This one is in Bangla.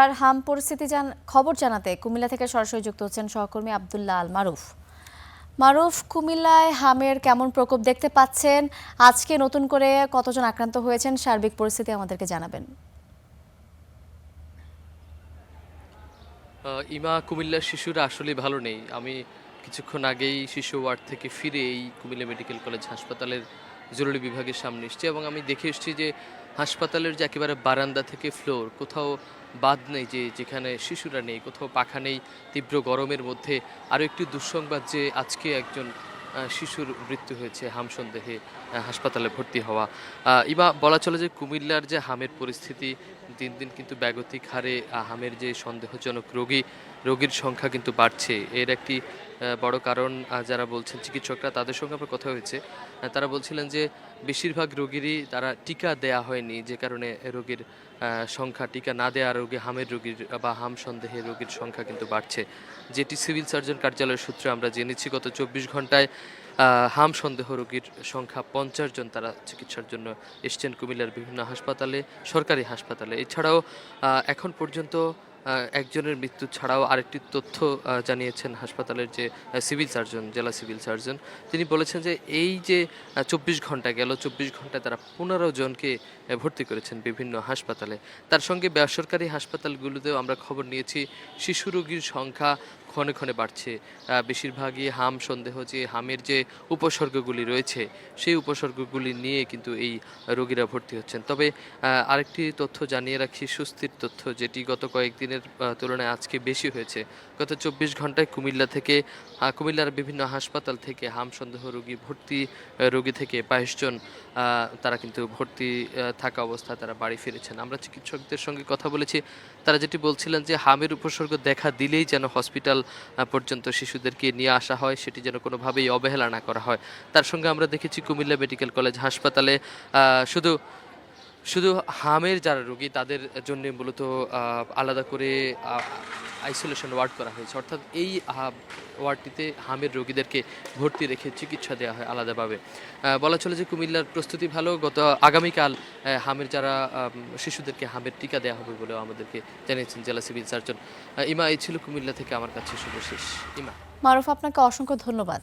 কুমিল্লার হাম পরিস্থিতি খবর জানাতে কুমিল্লা থেকে সরাসরি যুক্ত হচ্ছেন সহকর্মী আব্দুল্লাহ আল মারুফ। মারুফ, কুমিল্লায় হামের কেমন প্রকোপ দেখতে পাচ্ছেন? আজকে নতুন করে কতজন আক্রান্ত হয়েছেন, সার্বিক পরিস্থিতি আমাদেরকে জানাবেন। ইমা, কুমিল্লার শিশুরা আসলে ভালো নেই। আমি কিছুক্ষণ আগেই শিশু ওয়ার্ড থেকে ফিরে এই কুমিল্লা মেডিকেল কলেজ হাসপাতালের জরুরি বিভাগের সামনে এসেছি এবং আমি দেখে এসেছি যে হাসপাতালের যে একেবারে বারান্দা থেকে ফ্লোর কোথাও বাদ নেই, যেখানে শিশুরা নেই, কোথাও পাখা নেই। তীব্র গরমের মধ্যে আরও একটি দুঃসংবাদ যে আজকে একজন শিশুর মৃত্যু হয়েছে হাম সন্দেহে হাসপাতালে ভর্তি হওয়া। ইমা, বলা চলে যে কুমিল্লার যে হামের পরিস্থিতি দিন দিন কিন্তু বেগতিক হারে হামের যে সন্দেহজনক রোগীর সংখ্যা কিন্তু বাড়ছে। এর একটি বড় কারণ যারা বলছেন চিকিৎসকরা, তাদের সঙ্গে আমার কথা হয়েছে। তারা বলছিলেন যে বেশিরভাগ রোগীরই তারা টিকা দেয়া হয়নি, যে কারণে রোগীর সংখ্যা, টিকা না দেওয়া রোগী, হামের রোগীর বা হাম সন্দেহে রোগীর সংখ্যা কিন্তু বাড়ছে। যেটি সিভিল সার্জন কার্যালয়ের সূত্রে আমরা জেনেছি, গত ২৪ ঘন্টায় হাম সন্দেহ রোগীর সংখ্যা ৫০ জন তারা চিকিৎসার জন্য এসছেন কুমিল্লার বিভিন্ন হাসপাতালে, সরকারি হাসপাতালে। এছাড়াও এখন পর্যন্ত একজনের মৃত্যু ছাড়াও আরেকটি তথ্য জানিয়েছেন হাসপাতালের যে সিভিল সার্জন, জেলা সিভিল সার্জন। তিনি বলেছেন যে এই যে ২৪ ঘন্টা গেল, ২৪ ঘন্টায় তারা ১৫ জনকে ভর্তি করেছেন বিভিন্ন হাসপাতালে। তার সঙ্গে বেসরকারি হাসপাতালগুলোতেও আমরা খবর নিয়েছি শিশু রোগীর সংখ্যা ক্ষণে ক্ষণে বাড়ছে। বেশিরভাগই হাম সন্দেহ, যে হামের যে উপসর্গগুলি রয়েছে সেই উপসর্গগুলি নিয়ে কিন্তু এই রোগীরা ভর্তি হচ্ছেন। তবে আরেকটি তথ্য জানিয়ে রাখি, স্বস্তির তথ্য, যেটি গত কয়েকদিনের তুলনায় আজকে বেশি হয়েছে। গত ২৪ ঘন্টায় কুমিল্লার বিভিন্ন হাসপাতাল থেকে হাম সন্দেহ রোগী থেকে ২২ জন তারা কিন্তু ভর্তি থাকা অবস্থায় তারা বাড়ি ফিরেছেন। আমরা চিকিৎসকদের সঙ্গে কথা বলেছি, তারা যেটি বলছিলেন যে হামের উপসর্গ দেখা দিলেই যেন হসপিটাল পর্যন্ত শিশুদেরকে নিয়ে আসা হয়, সেটি যেন কোনোভাবেই অবহেলা না করা হয়। তার সঙ্গে আমরা দেখেছি কুমিল্লা মেডিকেল কলেজ হাসপাতালে শুধু শুধু হামের যারা রোগী তাদের জন্য মূলত আলাদা করে আইসোলেশন ওয়ার্ড করা হয়েছে, অর্থাৎ এই ওয়ার্ডটিতে হামের রোগীদেরকে ভর্তি রেখে চিকিৎসা দেওয়া হয় আলাদাভাবে। বলা চলে যে কুমিল্লার প্রস্তুতি ভালো। আগামীকাল হামের যারা শিশুদেরকে হামের টিকা দেওয়া হবে বলেও আমাদেরকে জানিয়েছেন জেলা সিভিল সার্জন। ইমা, এই ছিল কুমিল্লা থেকে আমার কাছে সর্বশেষ। ইমা। মারুফ, আপনাকে অসংখ্য ধন্যবাদ।